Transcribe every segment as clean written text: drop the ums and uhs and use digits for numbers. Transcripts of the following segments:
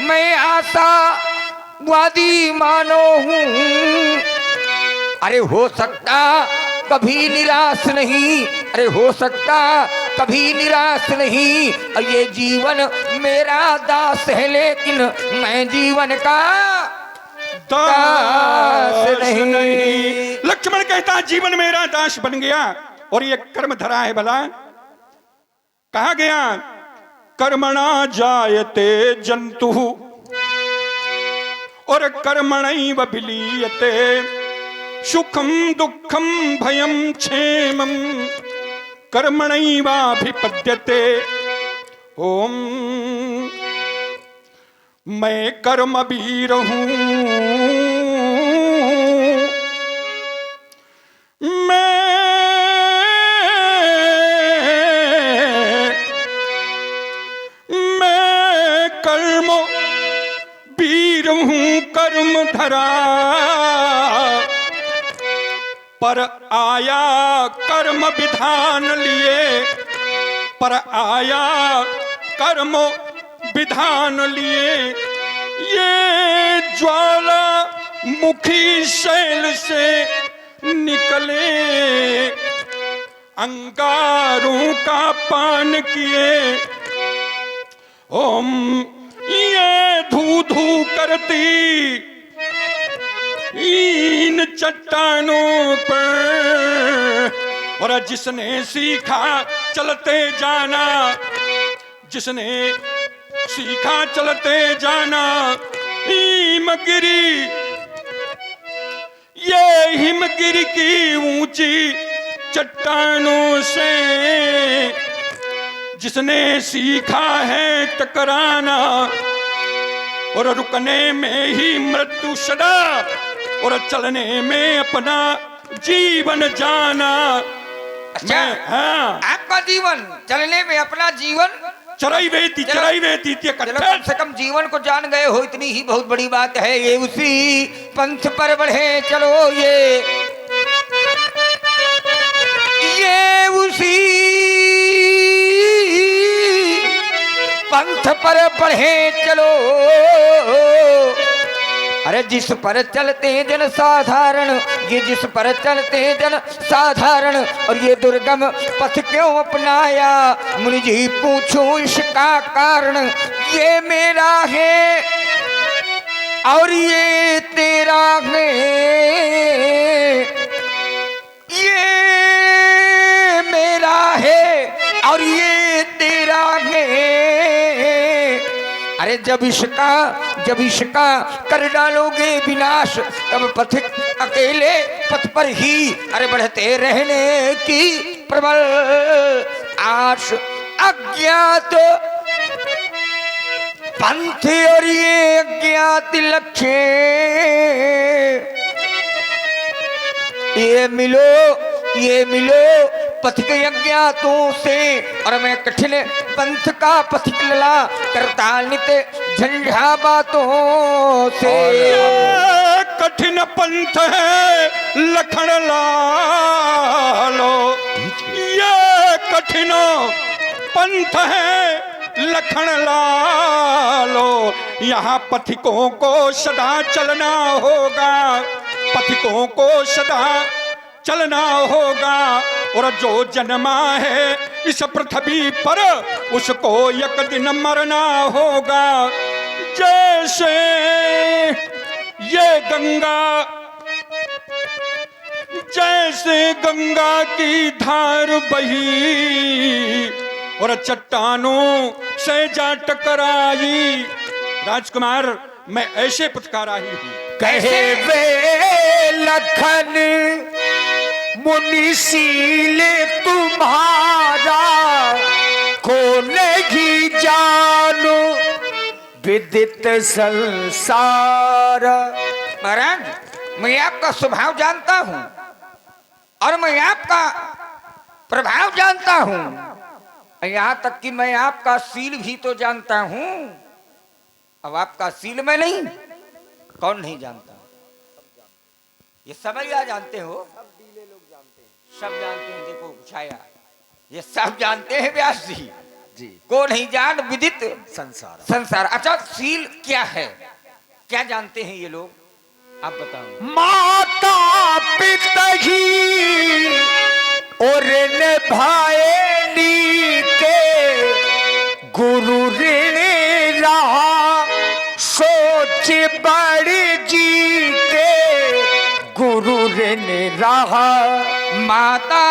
मैं आशा वादी मानो हूँ। अरे हो सकता कभी निराश नहीं, अरे हो सकता कभी निराश नहीं। ये जीवन मेरा दास है लेकिन मैं जीवन का दास नहीं। लक्ष्मण कहता जीवन मेरा दास बन गया और ये कर्म धरा है भला। कहा गया कर्मणा जायते जंतु और कर्मणैव विलीयते सुखम दुखम भयम क्षेमम कर्मणैवाभिपद्यते। ओम मैं कर्मवीर हूं, मैं कर्म वीर हूं कर्म धरा पर आया कर्म विधान लिए, पर आया कर्म विधान लिए। ये ज्वाला मुखी शैल से निकले अंगारों का पान किए। ओम ये धू धू करती इन चट्टानों पर, और जिसने सीखा चलते जाना, जिसने सीखा चलते जाना हिमगिरी, ये हिमगिरी की ऊंची चट्टानों से जिसने सीखा है टकराना और रुकने में ही मृत्यु सदा और चलने में अपना जीवन जाना। अच्छा, हाँ, आपका जीवन चलने में अपना जीवन चराई वेती चलो कम से कम जीवन को जान गए हो, इतनी ही बहुत बड़ी बात है। ये उसी पंथ पर बढ़े चलो, ये उसी पंथ पर बढ़े चलो। अरे जिस पर चलते हैं जन साधारण, ये जिस पर चलते हैं जन साधारण, और ये दुर्गम पथ क्यों अपनाया मुनि जी पूछो इसका कारण। ये मेरा है और ये तेरा है, ये मेरा है और ये तेरा है। अरे जब इसका कर डालोगे विनाश, तब पथिक अकेले पथ पर ही अरे बढ़ते रहने की प्रबल आश। अज्ञात पंथ और ये अज्ञात लक्ष्य, ये मिलो पथिक अज्ञातों से, और मैं कठिन पंथ का पथिक लला करता नित्य झंझा बातों से। कठिन पंथ है लखन लालो, ये कठिन पंथ है लखन लालो। यहाँ पथिकों को सदा चलना होगा, पथिकों को सदा चलना होगा, और जो जन्मा है इस पृथ्वी पर उसको एक दिन मरना होगा। जैसे ये गंगा, जैसे गंगा की धार बही और चट्टानों से जा टकराई। राजकुमार मैं ऐसे पुचकारा ही हूं। कहे वे लखन मुनिशील तुम्हारा को नहीं जानो विदित संसार। महाराज मैं आपका स्वभाव जानता हूं और मैं आपका प्रभाव जानता हूं, यहां तक कि मैं आपका सील भी तो जानता हूं। अब आपका सील मैं नहीं, कौन नहीं जानता? ये समैया जानते हो, सब जानते हैं। देखो छाया, ये सब जानते हैं व्यास जी, जी। को नहीं जान विदित संसार। संसार। अच्छा, शील क्या है, क्या जानते हैं ये लोग, आप बताओ। माता पिता ही और भाई के गुरु ऋण रहा सोच बड़ी जी के गुरु ऋण रहा। माता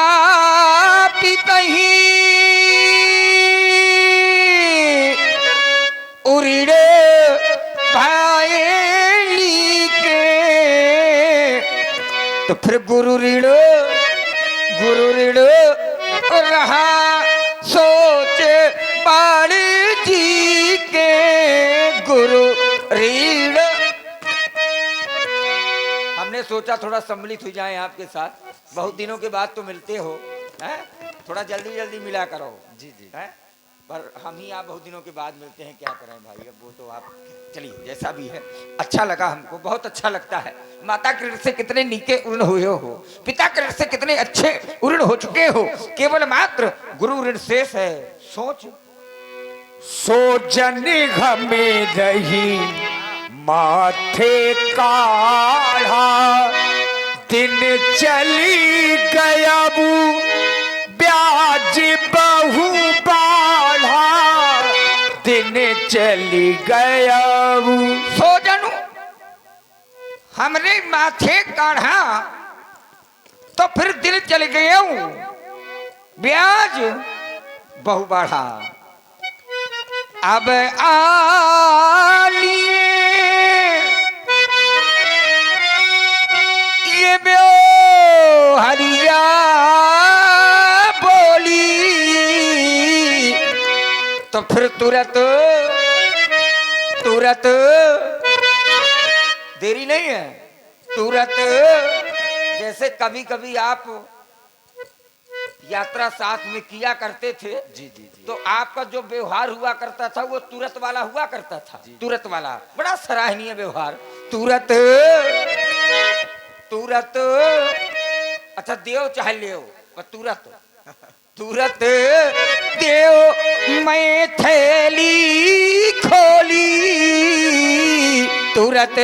पिता ही उड़े भाई के, तो फिर गुरु ऋण रहा सोच बाड़ी जी के गुरु ऋण। हमने सोचा थोड़ा सम्मिलित हो जाए आपके साथ, बहुत दिनों के बाद तो मिलते हो, हैं? थोड़ा जल्दी जल्दी मिला करो। जी जी। हैं? पर हम ही आप बहुत दिनों के बाद मिलते हैं, क्या करें भाई, अब वो तो आप चलिए जैसा भी है। अच्छा लगा, हमको बहुत अच्छा लगता है। माता के ऋण से कितने नीके उर्ण हुए हो, पिता के ऋण से कितने अच्छे उर्ण हो चुके हो, केवल मात्र गुरु ऋण शेष है। सोच सो जन हमें रही माथे काढ़ा दिन चली गया वो ब्याज बहु बाढ़ा दिन चली गया वो। सो जनू हमरे माथे काढ़ा तो फिर दिल चल गया, ब्याज बहु बढ़ा। अब आलिए ये हरिया बोली, तो फिर तुरंत देरी नहीं है, तुरंत। जैसे कभी कभी आप यात्रा साथ में किया करते थे, जी जी जी। तो आपका जो व्यवहार हुआ करता था वो तुरंत वाला हुआ करता था। तुरंत वाला बड़ा सराहनीय व्यवहार, तुरंत। अच्छा, देव चाहे ले पर तुरंत देव मैं थैली खोली, तुरंत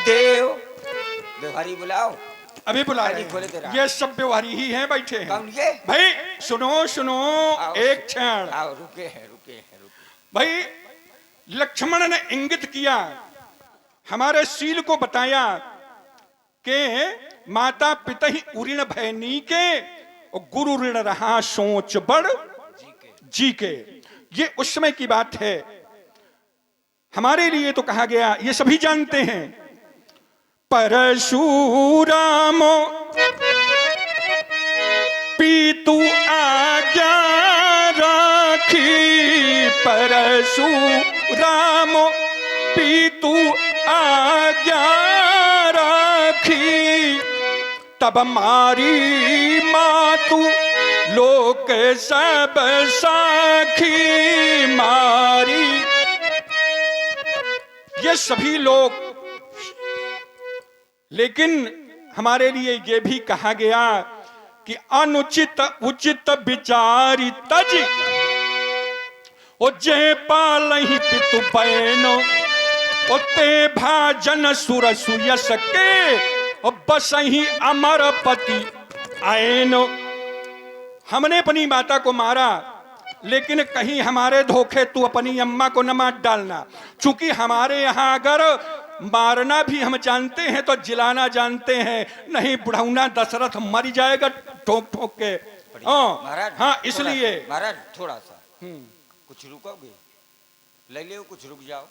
देव व्यवहारी बुलाओ। अभी बुला गाड़ी रहे खोले दे हैं। रहा। ये सब व्यवहारी ही हैं, बैठे हैं। कौन ये? भाई सुनो आओ, एक क्षण। आओ, रुके हैं। भाई लक्ष्मण ने इंगित किया, हमारे शील को बताया कि माता पिता ही उऋण भयनी के और गुरु ऋण रहा सोच बड़ जी के। ये उस समय की बात है, हमारे लिए तो कहा गया, ये सभी जानते हैं। परशुराम पीतु आज्ञा राखी, परशुराम पीतु आज्ञा राखी, तब मारी मातु लोक सब साखी मारी। ये सभी लोग, लेकिन हमारे लिए ये भी कहा गया कि अनुचित उचित विचारी तज, ओ जे पालहि पितु बैनो, ओ ते भाजन सुर सुयस के, ओ बसहि अमर पति आयनो। हमने अपनी माता को मारा, लेकिन कहीं हमारे धोखे तू अपनी अम्मा को न मार डालना। चूंकि हमारे यहाँ अगर मारना भी हम जानते हैं तो जिलाना जानते हैं नहीं, बुढ़ौना दशरथ मर जाएगा ठोक ठोक के। हाँ, इसलिए महाराज थोड़ा सा कुछ रुकोगे, ले ले कुछ रुक जाओ।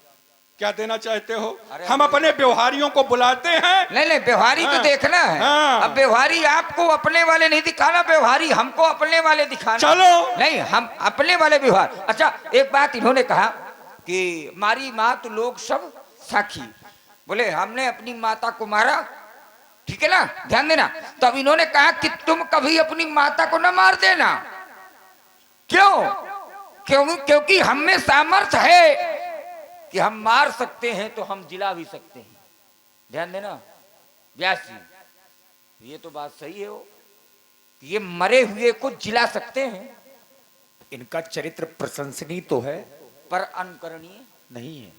क्या देना चाहते हो? हम अपने व्यवहारियों को बुलाते हैं। नहीं, व्यवहारी तो देखना है। अब व्यवहारी आपको अपने वाले नहीं दिखाना, व्यवहारी हमको अपने वाले दिखाना। चलो नहीं, हम अपने वाले व्यवहार। अच्छा, एक बात इन्होंने कहा कि मारी मात लोग सब साखी, बोले हमने अपनी माता को मारा, ठीक है ना, ध्यान देना। तब इन्होंने कहा कि तुम कभी अपनी माता को न मार देना। क्योंकि हम में सामर्थ्य है कि हम मार सकते हैं तो हम जिला भी सकते हैं। ध्यान देना व्यास जी, ये तो बात सही है। वो ये मरे हुए को जिला सकते हैं, इनका चरित्र प्रशंसनीय तो है, पर अनुकरणीय नहीं है।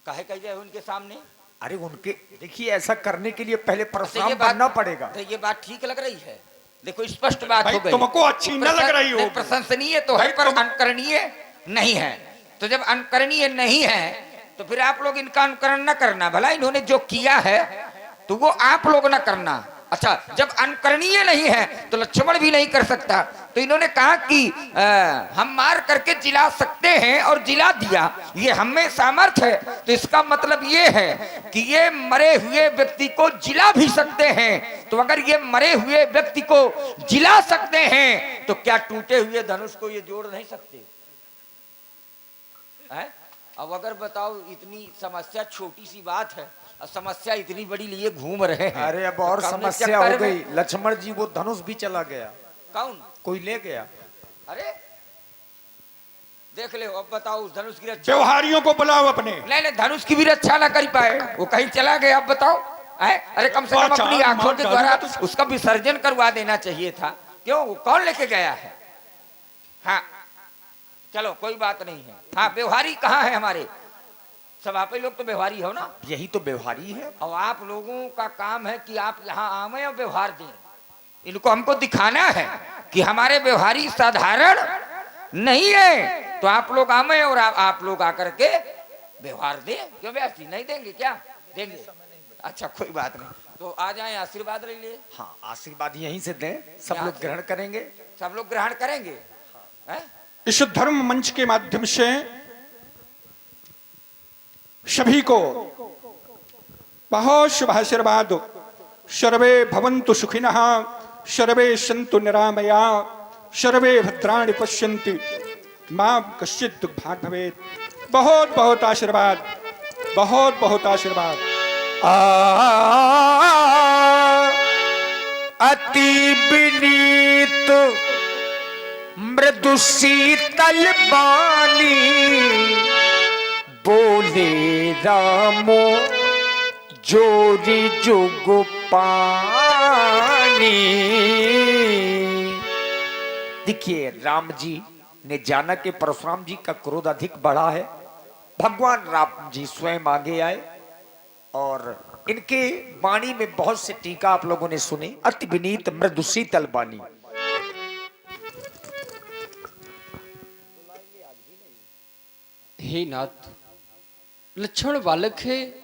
काहे कह जाए उनके सामने। अरे उनके देखिए, ऐसा करने के लिए पहले तो परशुराम ये बात बनना पड़ेगा। तो ये बात ठीक लग रही है, देखो स्पष्ट बात भाई हो गई। तुमको अच्छी न लग रही हो। प्रशंसनीय तो है भाई पर तुम- अनुकरणीय नहीं है। तो जब अनुकरणीय नहीं है तो फिर आप लोग इनका अनुकरण न करना, भला इन्होंने जो किया है तो वो आप लोग न करना। अच्छा, जब अनुकरणीय नहीं है तो लक्ष्मण भी नहीं कर सकता, तो इन्होंने कहा कि हम मार करके जिला सकते हैं और जिला दिया, ये हमें सामर्थ्य है। तो इसका मतलब ये है कि ये मरे हुए व्यक्ति को जिला भी सकते हैं। तो अगर ये मरे हुए व्यक्ति को जिला सकते हैं तो क्या टूटे हुए धनुष को ये जोड़ नहीं सकते हैं? अब अगर बताओ, इतनी समस्या छोटी सी बात है और समस्या इतनी बड़ी लिए घूम रहे हैं। अरे अब और तो कम समस्या चक्कर हो गई, में- लक्ष्मण जी वो धनुष भी चला गया, कौन? कोई ले गया। अरे देख ले, अब बताओ उस धनुष की रक्षा। व्यवहारियों को बुलाओ अपने। नहीं, धनुष की भी रक्षा ना कर पाए, वो कहीं चला गया। अब बताओ, अरे कम से कम अच्छा, अपनी आंखों के मान द्वारा डालूंगा तो- उसका विसर्जन करवा देना चाहिए था। क्यों, वो कौन लेके गया है? हाँ चलो कोई बात नहीं है। हाँ, व्यवहारी कहाँ है हमारे? सब आप ही लोग तो व्यवहारी हो ना। यही तो व्यवहारी है। और आप लोगों का काम है कि आप यहाँ आवे और व्यवहार दें। इनको हमको दिखाना है कि हमारे व्यवहारी साधारण नहीं है। तो आप लोग आवे और आप लोग आकर के व्यवहार दें। क्यों व्यास जी, नहीं देंगे क्या? देंगे। अच्छा कोई बात नहीं, तो आ जाए, आशीर्वाद ले लिए। हाँ, आशीर्वाद यहीं से दें, सब यहाँ लोग से। ग्रहण करेंगे। सब लोग ग्रहण करेंगे हैं? इस धर्म मंच के माध्यम से सभी को बहुत शुभ आशीर्वाद। सर्वे भवन्तु सुखिनः, सर्वे सन्तु निरामया, सर्वे भद्राणि पश्यन्ति, मां कश्चित् दुःखभाग् भवेत्। बहुत बहुत आशीर्वाद, बहुत बहुत आशीर्वाद। अति विनीत मृदु शीतल बानी, बोले रामो जोरी जुग पानी। देखिए, राम जी ने जाना कि परशुराम जी का क्रोध अधिक बढ़ा है। भगवान राम जी स्वयं आगे आए और इनके वाणी में बहुत से टीका आप लोगों ने सुने। अति विनीत मृदु शीतल बानी। हे नाथ, लक्ष्मण बालक है,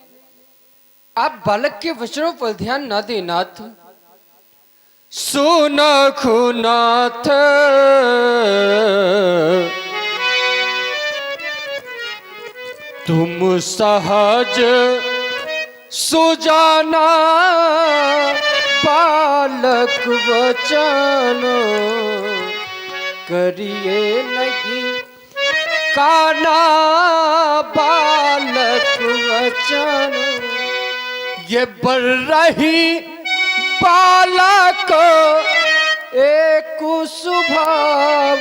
आप बालक के वचनों पर ध्यान ना दे नाथ। सुनखु नाथ तुम सहज सुजाना, बालक वचन करिए नहीं काना, बालक वचन ये बढ़ रही बालक एक स्वभाव,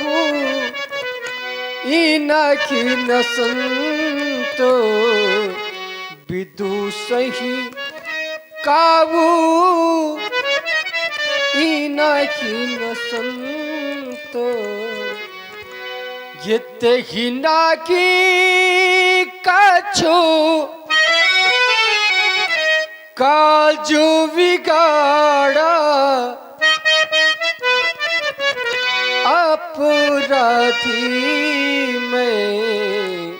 इनकी न संत विदु सही काबू, इनकी न संत ये तेहिना की कछु काजू बिगाड़ा, अपराधी में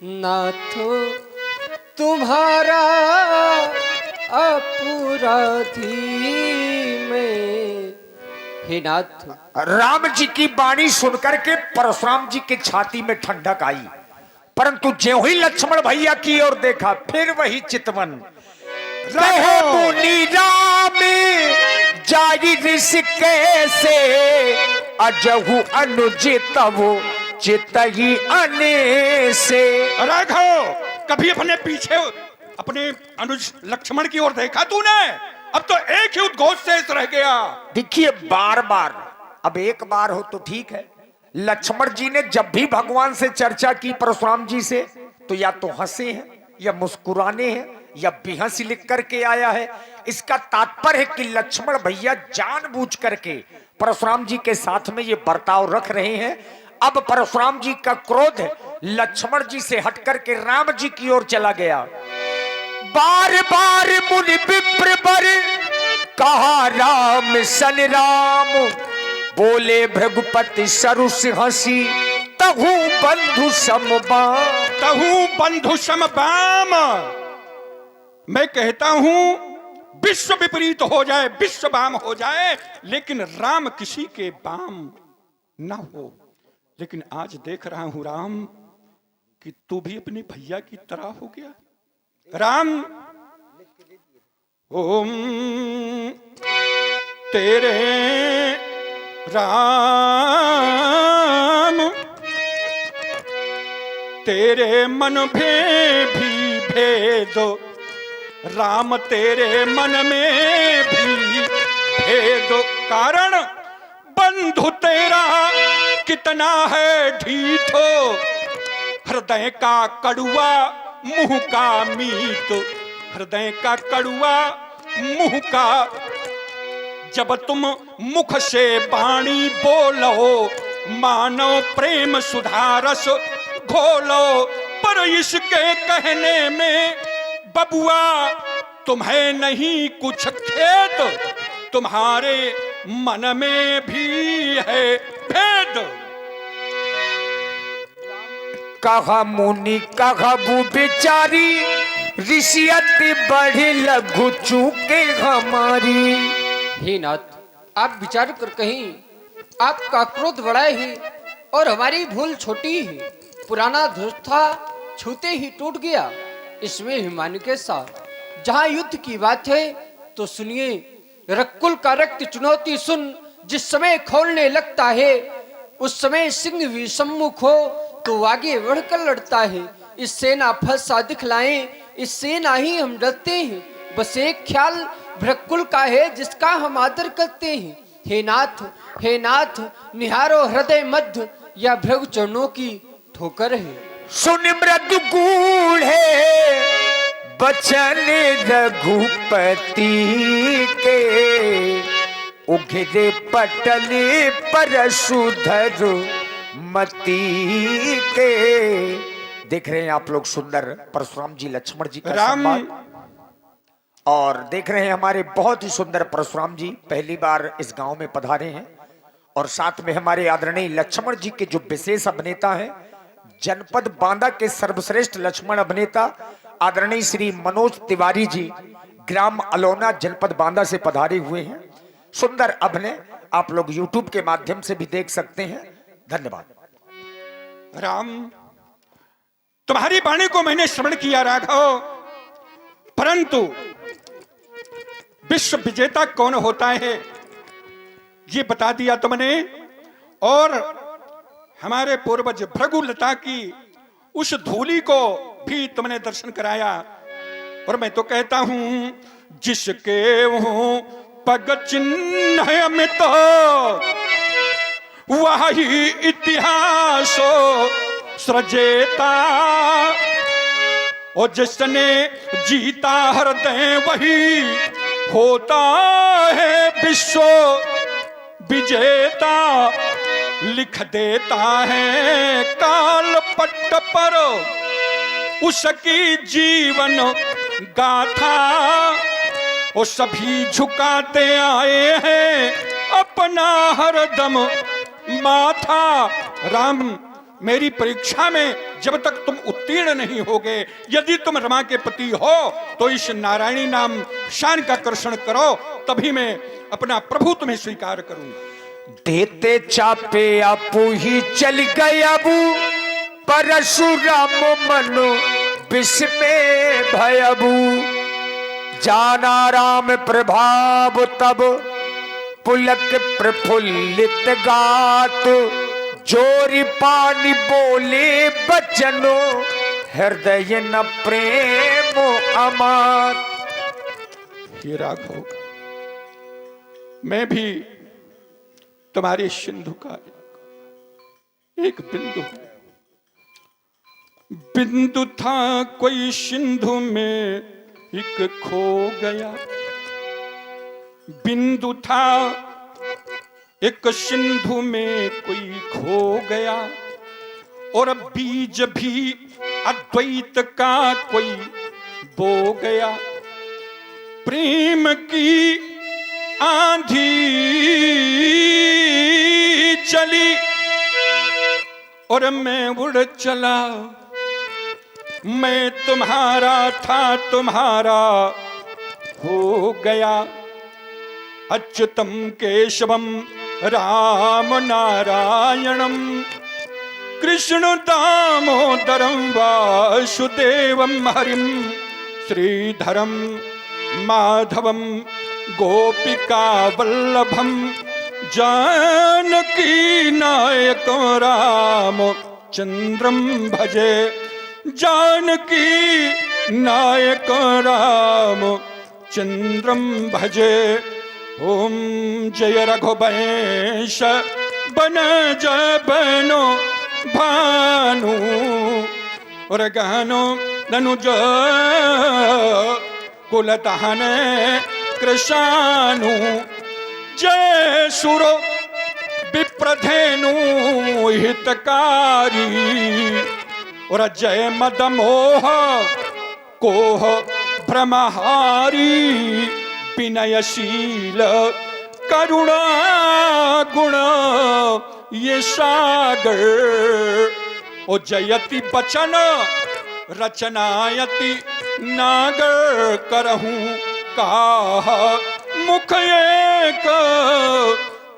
नाथो तुम्हारा, अपराधी में। हे नाथ, राम जी की वाणी सुनकर के परशुराम जी के छाती में ठंडक आई, परंतु ज्यों ही लक्ष्मण भैया की ओर देखा, फिर वही चितवन। रहे मुनि राम जाई ऋषिकेश से, अजहु अनुजितवो चितहि अने से। राघव, कभी अपने पीछे अपने अनुज लक्ष्मण की ओर देखा तूने? अब तो एक ही उद्घोष शेष रह गया। देखिए, बार बार, अब एक बार हो तो ठीक है। लक्ष्मण जी ने जब भी भगवान से चर्चा की परशुराम जी से, तो या तो हंसे हैं या मुस्कुराने हैं या बेहंस लिख करके आया है। इसका तात्पर्य है कि लक्ष्मण भैया जानबूझ करके परशुराम जी के साथ में ये बर्ताव रख रहे हैं। अब परशुराम जी का क्रोध लक्ष्मण जी से हट करके राम जी की ओर चला गया। बार बार मुनि विप्र बर कहा राम सन राम, बोले भृगुपति सरुष हंसी तहु बंधु समबाम। तहु बंधु समबाम। मैं कहता हूं विश्व विपरीत हो जाए, विश्व बाम हो जाए, लेकिन राम किसी के बाम ना हो। लेकिन आज देख रहा हूं राम कि तू भी अपने भैया की तरह हो गया। राम ओम तेरे राम तेरे मन में भी भेद, राम तेरे मन में भी भेद, कारण बंधु तेरा कितना है ढीठो, हृदय का कड़ुआ मुंह का मीत, हृदय का कड़ुआ मुंह का। जब तुम मुख से वाणी बोलो, मानो प्रेम सुधारस घोलो, पर इसके कहने में बबुआ तुम्हें नहीं कुछ खेद, तुम्हारे मन में भी है भेद। कहा मुनि कहा वो बेचारी, ऋषियत बढ़ी लघु चूके हमारी। हे नाथ, आप विचार कर कहीं आपका क्रोध बड़ा है और हमारी भूल छोटी है। पुराना ध्वज था, छूते ही टूट गया। इसमें हिमानी के साथ जहां युद्ध की बात है तो सुनिए, रक्कुल का रक्त चुनौती सुन, जिस समय खोलने लगता है उस समय सिंह भी सम्मुख हो तो आगे बढ़कर लड़ता है। इस सेना फंसा दिखलाएं, इस सेना ही हम डरते हैं। बस एक ख्याल भ्रकुल का है जिसका हम आदर करते हैं। हे नाथ निहारो हृदय मध्य, या भृगु चरणों की ठोकर है। सुन मृदु गूढ़ है बचन रघुपति के, उघरे पटले परशुधर मती के। देख रहे हैं आप लोग सुंदर परशुराम जी लक्ष्मण जी का सम्मान, और देख रहे हैं हमारे बहुत ही सुंदर परशुराम जी पहली बार इस गांव में पधारे हैं। और साथ में हमारे आदरणीय लक्ष्मण जी के जो विशेष अभिनेता हैं, जनपद बांदा के सर्वश्रेष्ठ लक्ष्मण अभिनेता आदरणीय श्री मनोज तिवारी जी, ग्राम अलौना जनपद बांदा से पधारे हुए हैं। सुंदर अभिनय आप लोग YouTube के माध्यम से भी देख सकते हैं। धन्यवाद। राम, तुम्हारी वाणी को मैंने श्रवण किया राघव, परंतु विश्व विजेता कौन होता है ये बता दिया तुमने, और हमारे पूर्वज भृगुलता की उस धूली को भी तुमने दर्शन कराया। और मैं तो कहता हूं, जिसके हूं पग चिन्ह अमित, वही इतिहास सृजेता, और जिसने जीता हृदय वही होता है विश्व विजेता। लिख देता है काल पट्ट पर उसकी जीवन गाथा, वो सभी झुकाते आए हैं अपना हरदम माथा। राम, मेरी परीक्षा में जब तक तुम उत्तीर्ण नहीं होगे, यदि तुम रमा के पति हो तो इस नारायणी नाम शान का कर्षण करो, तभी मैं अपना प्रभु तुम्हें स्वीकार करूंगा। देते चापे आपू ही चल गया बू, परशुराम मनु विस्मय भयबू। जाना राम प्रभाव तब पुलक प्रफुल्लित गात, जोरी पानी बोले बचनो हृदय न प्रेम अमात। हे राघव, मैं भी तुम्हारे सिंधु का एक बिंदु हूं। बिंदु था कोई सिंधु में एक खो गया, बिंदु था, एक सिंधु में कोई खो गया, और बीज भी अद्वैत का कोई बो गया। प्रेम की आंधी चली और मैं उड़ चला, मैं तुम्हारा था तुम्हारा हो गया। अच्युतम केशवम राम नारायणम कृष्ण दामोदरम वासुदेवम हरिम श्रीधरम माधवम गोपिका वल्लभम जानकी नायक राम चंद्रम भजे। जानकी नायक राम चंद्रम भजे। ओम जय रघुवंश बन जय बनो भानु, और गहनो धनुज कुलदहन कृशानु। जय सुर विप्रधेनु हितकारी, और जय मदमोह कोह भ्रमहारी। विनयशील करुणा गुण ये सागर, ओ जयति बचन रचनायति नागर। करहूं काह मुख एक